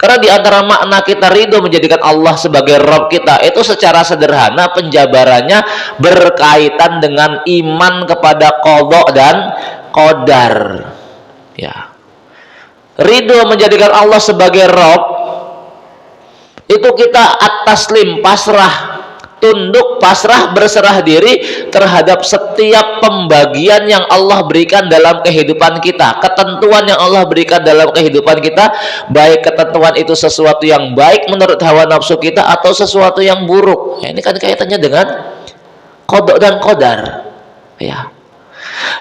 Karena di antara makna kita ridho menjadikan Allah sebagai Rob kita itu secara sederhana penjabarannya berkaitan dengan iman kepada qadha dan qadar. Ya. Ridho menjadikan Allah sebagai Rob itu kita at-taslim, pasrah, tunduk, pasrah, berserah diri terhadap setiap pembagian yang Allah berikan dalam kehidupan kita, ketentuan yang Allah berikan dalam kehidupan kita, baik ketentuan itu sesuatu yang baik menurut hawa nafsu kita atau sesuatu yang buruk. Ya, ini kan kaitannya dengan qadha dan qadar. Ya.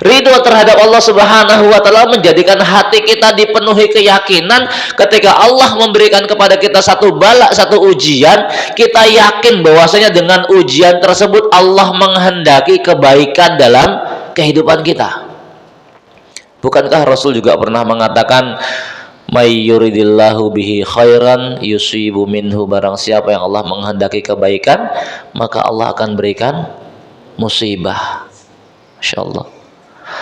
Ridho terhadap Allah Subhanahu wa Ta'ala menjadikan hati kita dipenuhi keyakinan ketika Allah memberikan kepada kita satu bala, satu ujian, kita yakin bahwasanya dengan ujian tersebut Allah menghendaki kebaikan dalam kehidupan kita. Bukankah Rasul juga pernah mengatakan, may yuridillahu bihi khairan yusibu minhu, barang siapa yang Allah menghendaki kebaikan maka Allah akan berikan musibah. Masya Allah.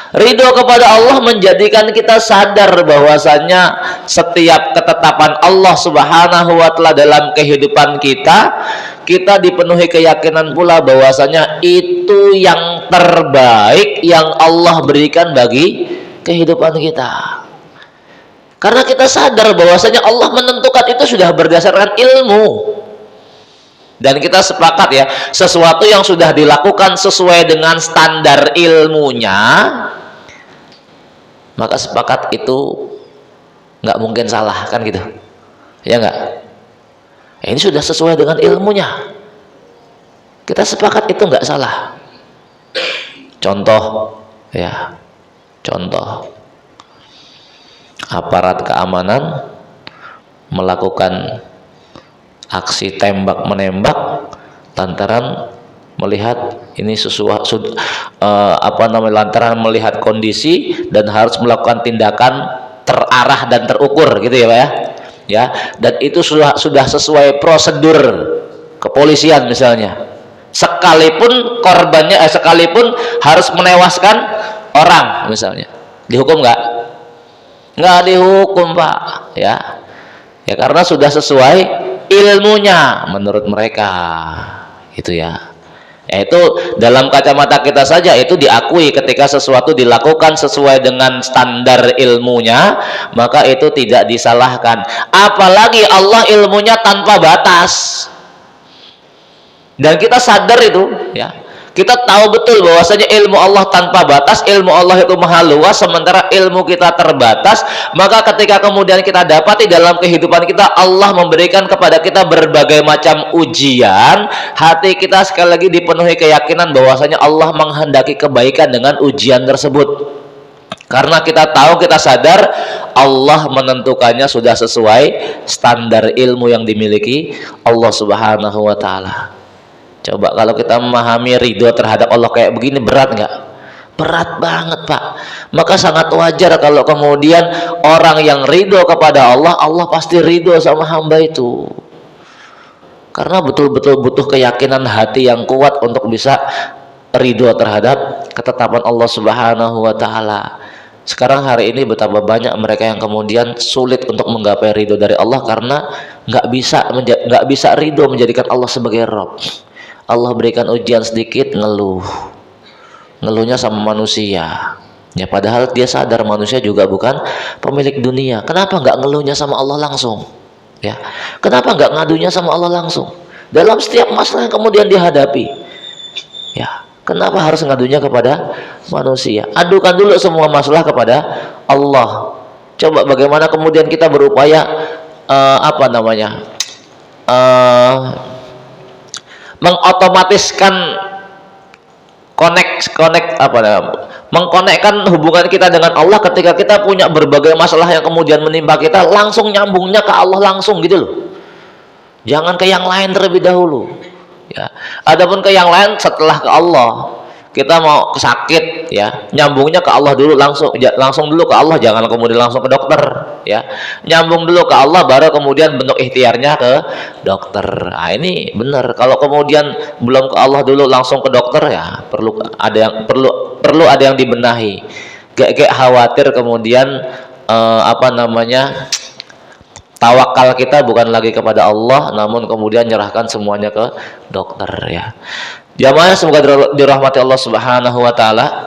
Ridho kepada Allah menjadikan kita sadar bahwasanya setiap ketetapan Allah Subhanahu wa Ta'ala dalam kehidupan kita, kita dipenuhi keyakinan pula bahwasanya itu yang terbaik yang Allah berikan bagi kehidupan kita. Karena kita sadar bahwasanya Allah menentukan itu sudah berdasarkan ilmu. Dan kita sepakat ya, sesuatu yang sudah dilakukan sesuai dengan standar ilmunya, maka sepakat itu nggak mungkin salah, kan gitu ya nggak? Ini sudah sesuai dengan ilmunya, kita sepakat itu nggak salah. Contoh ya, contoh aparat keamanan melakukan aksi tembak menembak lantaran melihat ini sesuatu lantaran melihat kondisi dan harus melakukan tindakan terarah dan terukur gitu ya Pak ya, dan itu sudah sesuai prosedur kepolisian misalnya, sekalipun korbannya sekalipun harus menewaskan orang misalnya, dihukum nggak dihukum Pak ya karena sudah sesuai ilmunya menurut mereka itu ya. Yaitu dalam kacamata kita saja itu diakui ketika sesuatu dilakukan sesuai dengan standar ilmunya, maka itu tidak disalahkan. Apalagi Allah ilmunya tanpa batas, dan kita sadar itu ya, kita tahu betul bahwasanya ilmu Allah tanpa batas, ilmu Allah itu maha luas, sementara ilmu kita terbatas. Maka ketika kemudian kita dapati dalam kehidupan kita Allah memberikan kepada kita berbagai macam ujian, hati kita sekali lagi dipenuhi keyakinan bahwasanya Allah menghendaki kebaikan dengan ujian tersebut. Karena kita tahu, kita sadar Allah menentukannya sudah sesuai standar ilmu yang dimiliki Allah Subhanahu wa Ta'ala. Coba kalau kita memahami ridho terhadap Allah kayak begini, berat nggak? Berat banget Pak. Maka sangat wajar kalau kemudian orang yang ridho kepada Allah, Allah pasti ridho sama hamba itu. Karena betul-betul butuh keyakinan hati yang kuat untuk bisa ridho terhadap ketetapan Allah Subhanahu wa Ta'ala. Sekarang hari ini betapa banyak mereka yang kemudian sulit untuk menggapai ridho dari Allah karena nggak bisa ridho menjadikan Allah sebagai Rabb. Allah berikan ujian sedikit ngeluhnya sama manusia ya, padahal dia sadar manusia juga bukan pemilik dunia. Kenapa nggak ngeluhnya sama Allah langsung ya? Kenapa nggak ngadunya sama Allah langsung dalam setiap masalah yang kemudian dihadapi ya? Kenapa harus ngadunya kepada manusia? Adukan dulu semua masalah kepada Allah. Coba bagaimana kemudian kita berupaya mengotomatiskan mengkonekkan hubungan kita dengan Allah ketika kita punya berbagai masalah yang kemudian menimpa kita, langsung nyambungnya ke Allah langsung gitu loh. Jangan ke yang lain terlebih dahulu ya. Adapun ke yang lain setelah ke Allah. Kita mau sakit ya, nyambungnya ke Allah dulu, langsung dulu ke Allah, jangan kemudian langsung ke dokter ya. Nyambung dulu ke Allah baru kemudian bentuk ikhtiarnya ke dokter. Nah, ini benar. Kalau kemudian belum ke Allah dulu langsung ke dokter ya, perlu ada yang dibenahi. Kayak khawatir kemudian apa namanya, tawakal kita bukan lagi kepada Allah, namun kemudian nyerahkan semuanya ke dokter ya. Jamaah semoga dirahmati Allah Subhanahu wa taala.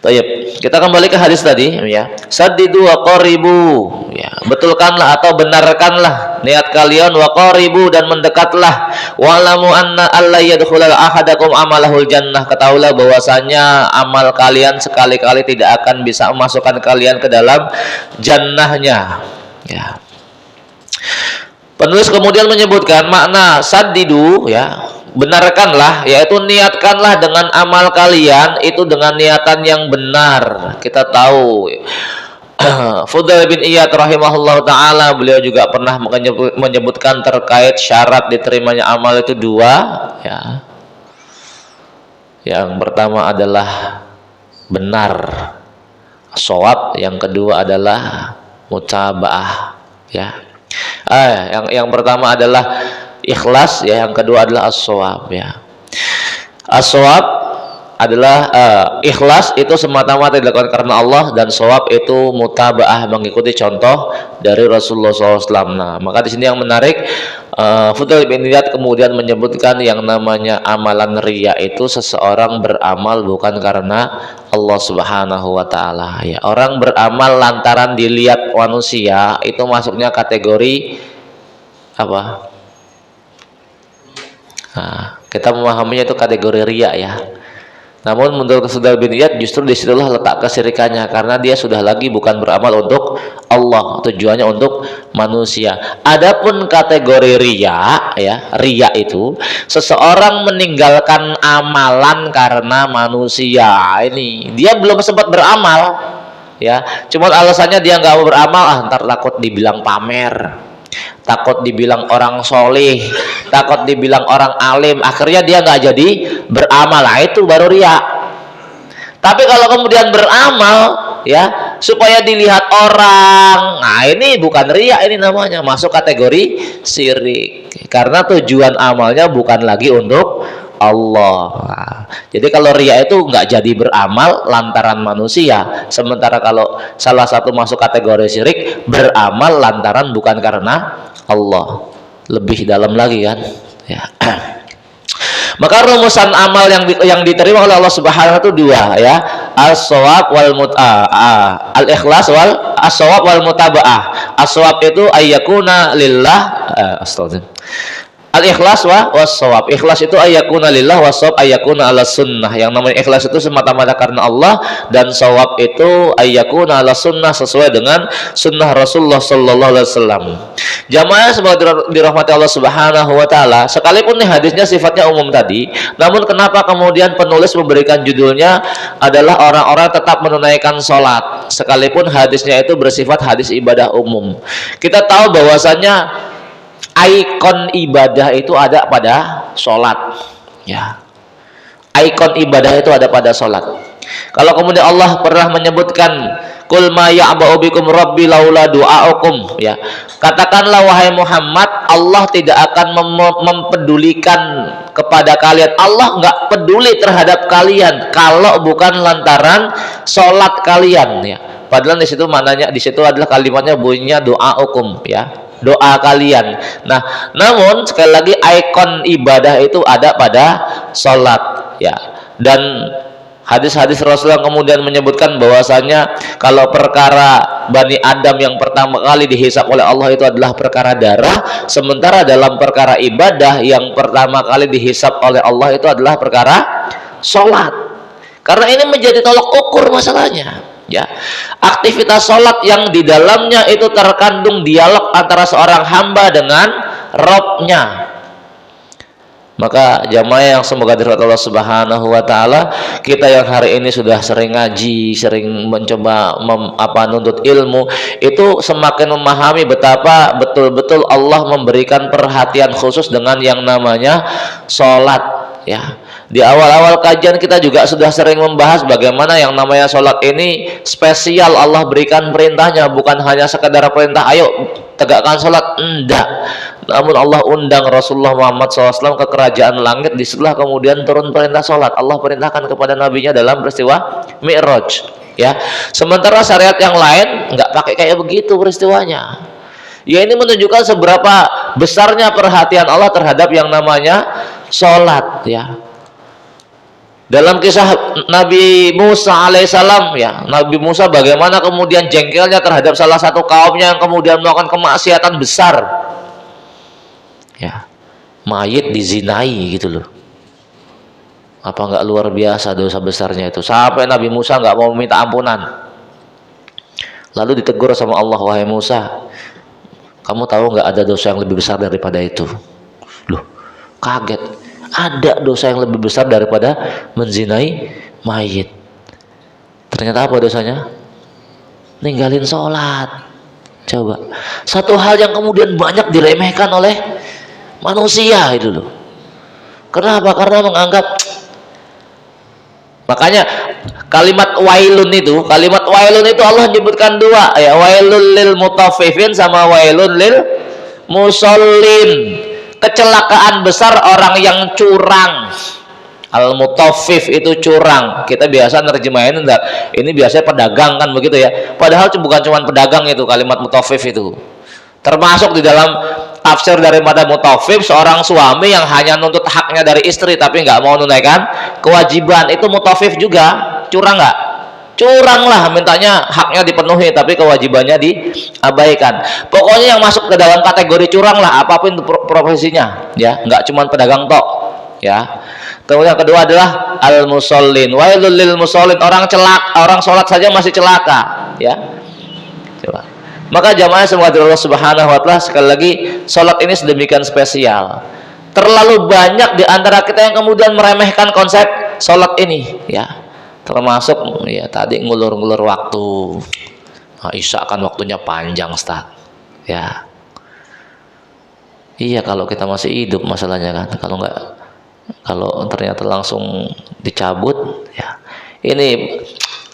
Baik, kita kembali ke hadis tadi ya. Saddidu wa qaribu ya, betulkanlah atau benarkanlah niat kalian, wa qaribu dan mendekatlah. Wa'lamu anna alla yadkhulal ahadakum amalahul jannah, ketahuilah bahwasanya amal kalian sekali-kali tidak akan bisa memasukkan kalian ke dalam jannahnya ya. Penulis kemudian menyebutkan makna saddidu ya, benarkanlah, yaitu niatkanlah dengan amal kalian itu dengan niatan yang benar. Kita tahu Fudail bin Iyad rahimahullah ta'ala, beliau juga pernah menyebutkan terkait syarat diterimanya amal itu dua ya. Yang pertama adalah benar, shawab, yang kedua adalah mutaba'ah ya. Yang pertama adalah ikhlas ya, yang kedua adalah as-shawab ya. As-shawab adalah ikhlas itu semata-mata dilakukan karena Allah, dan shawab itu mutaba'ah, mengikuti contoh dari Rasulullah SAW. Nah, maka di sini yang menarik, Fudail bin Iyad kemudian menyebutkan yang namanya amalan riya itu seseorang beramal bukan karena Allah Subhanahu wa taala ya. Orang beramal lantaran dilihat manusia itu masuknya kategori apa? Nah, kita memahaminya itu kategori riya ya. Namun menurut Fudail bin Iyad justru disitulah letak kesyirikannya, karena dia sudah lagi bukan beramal untuk Allah, tujuannya untuk manusia. Adapun kategori riya ya, riya itu seseorang meninggalkan amalan karena manusia. Ini dia belum sempat beramal ya, cuman alasannya dia nggak mau beramal, ntar takut dibilang pamer, takut dibilang orang soleh, takut dibilang orang alim, akhirnya dia nggak jadi beramal. Nah, itu baru riya. Tapi kalau kemudian beramal ya supaya dilihat orang, nah ini bukan riya, ini namanya masuk kategori syirik, karena tujuan amalnya bukan lagi untuk Allah. Nah, jadi kalau riya itu nggak jadi beramal lantaran manusia, sementara kalau salah satu masuk kategori syirik, beramal lantaran bukan karena Allah. Lebih dalam lagi kan ya. Maka rumusan amal yang diterima oleh Allah Subhanahu itu dua ya, as-shawab wal al-ikhlas wal as-shawab wal mutaba'ah. As-shawab itu ayyakuna lillah, al-ikhlas was-shawab. Ikhlas itu ayyakuna lillah, was-shawab ayyakuna ala sunnah. Yang namanya ikhlas itu semata-mata karena Allah, dan shawab itu ayyakuna ala sunnah, sesuai dengan sunnah Rasulullah sallallahu alaihi wasallam. Jamaah semoga dirahmati Allah Subhanahu wa taala, sekalipun nih hadisnya sifatnya umum tadi, namun kenapa kemudian penulis memberikan judulnya adalah orang-orang tetap menunaikan sholat, sekalipun hadisnya itu bersifat hadis ibadah umum. Kita tahu bahwasanya ikon ibadah itu ada pada sholat ya. Ikon ibadah itu ada pada sholat. Kalau kemudian Allah pernah menyebutkan Qul ma ya'ba'u bikum rabbi laula du'aukum ya. Katakanlah wahai Muhammad, Allah tidak akan mempedulikan kepada kalian. Allah nggak peduli terhadap kalian kalau bukan lantaran sholat kalian ya. Padahal di situ maknanya, di situ adalah kalimatnya bunyinya du'aukum ya, doa kalian. Nah, namun sekali lagi ikon ibadah itu ada pada sholat ya. Dan hadis-hadis Rasulullah kemudian menyebutkan bahwasanya kalau perkara Bani Adam yang pertama kali dihisab oleh Allah itu adalah perkara darah, sementara dalam perkara ibadah yang pertama kali dihisab oleh Allah itu adalah perkara sholat. Karena ini menjadi tolak ukur masalahnya ya. Aktivitas sholat yang di dalamnya itu terkandung dialog antara seorang hamba dengan Robnya. Maka jamaah yang semoga dirahmati Allah Subhanahu wa taala, kita yang hari ini sudah sering ngaji, sering mencoba nuntut ilmu, itu semakin memahami betapa betul-betul Allah memberikan perhatian khusus dengan yang namanya sholat ya. Di awal-awal kajian kita juga sudah sering membahas bagaimana yang namanya sholat ini spesial. Allah berikan perintahnya, bukan hanya sekedar perintah ayo tegakkan sholat, enggak, namun Allah undang Rasulullah Muhammad SAW ke kerajaan langit. Disitulah kemudian turun perintah sholat. Allah perintahkan kepada nabinya dalam peristiwa Mi'raj Ya, sementara syariat yang lain nggak pakai kayak begitu peristiwanya. Ya, ini menunjukkan seberapa besarnya perhatian Allah terhadap yang namanya sholat. Ya, dalam kisah Nabi Musa alaihissalam, ya, Nabi Musa bagaimana kemudian jengkelnya terhadap salah satu kaumnya yang kemudian melakukan kemaksiatan besar. Ya, mayit dizinai gitu loh. Apa nggak luar biasa dosa besarnya itu, sampai Nabi Musa nggak mau minta ampunan. Lalu ditegur sama Allah, wahai Musa, kamu tahu nggak ada dosa yang lebih besar daripada itu? Loh, kaget. Ada dosa yang lebih besar daripada menzinai mayit. Ternyata apa dosanya? Ninggalin sholat. Coba, satu hal yang kemudian banyak diremehkan oleh manusia itu loh. Kenapa? Karena menganggap. Makanya kalimat wailun itu Allah menyebutkan dua, ya, wailul lil mutaffifin sama wailun lil musallin. Kecelakaan besar orang yang curang. Al mutaffif itu curang. Kita biasa nerjemahin enggak, ini biasanya pedagang kan begitu ya. Padahal bukan cuma pedagang itu kalimat mutaffif itu. Termasuk di dalam tafsir daripada mutaffif, seorang suami yang hanya nuntut haknya dari istri tapi nggak mau menunaikan kewajiban, itu mutaffif juga. Curang nggak? Curang lah, mintanya haknya dipenuhi tapi kewajibannya diabaikan. Pokoknya yang masuk ke dalam kategori curang lah, apapun profesinya, ya, nggak cuma pedagang tok, ya. Kemudian yang kedua adalah al musallin, wailul lil musallin, orang sholat saja masih celaka, ya. Coba. Maka jamaah semoga Allah Subhanahu wa taala, sekali lagi, sholat ini sedemikian spesial. Terlalu banyak di antara kita yang kemudian meremehkan konsep sholat ini, ya. Termasuk ya tadi ngulur-ngulur waktu. Nah, Isya kan waktunya panjang, Ustaz. Ya. Iya, kalau kita masih hidup masalahnya kan. Kalau ternyata langsung dicabut, ya. Ini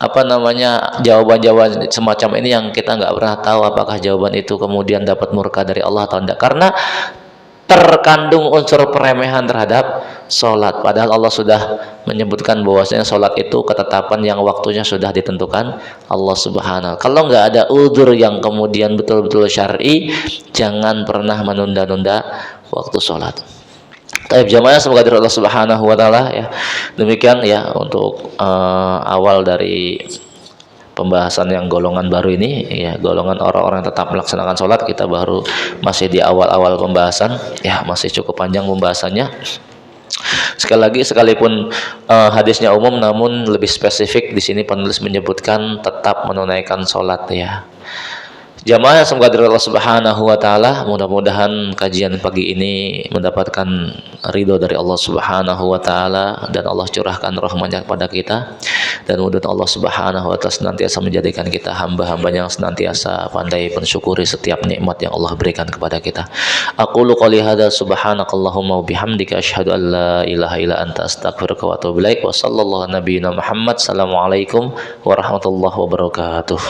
apa namanya, jawaban-jawaban semacam ini yang kita nggak pernah tahu apakah jawaban itu kemudian dapat murka dari Allah atau tidak, karena terkandung unsur peremehan terhadap sholat. Padahal Allah sudah menyebutkan bahwasanya sholat itu ketetapan yang waktunya sudah ditentukan Allah Subhanahu. Kalau nggak ada udzur yang kemudian betul-betul syar'i, jangan pernah menunda-nunda waktu sholat. Taib jamaah semoga dari Allah Subhanahu wa taala, ya. Demikian ya untuk awal dari pembahasan yang golongan baru ini, ya, golongan orang-orang yang tetap melaksanakan sholat. Kita baru masih di awal-awal pembahasan, ya, masih cukup panjang pembahasannya. Sekali lagi, sekalipun hadisnya umum, namun lebih spesifik di sini penulis menyebutkan tetap menunaikan sholat, ya. Jamaah semoga dari Allah Subhanahu wa taala, mudah-mudahan kajian pagi ini mendapatkan ridho dari Allah Subhanahu wa taala dan Allah curahkan rahmat-Nya kepada kita, dan mudah Allah Subhanahu wa taala senantiasa menjadikan kita hamba-hamba yang senantiasa pandai mensyukuri setiap nikmat yang Allah berikan kepada kita. Aqulu qouli hadza subhanakallahumma wa bihamdika asyhadu an la ilaha illa anta astaghfiruka wa atubu ilaik. Wa sallallahu nabiyana Muhammad. Assalamualaikum warahmatullahi wabarakatuh.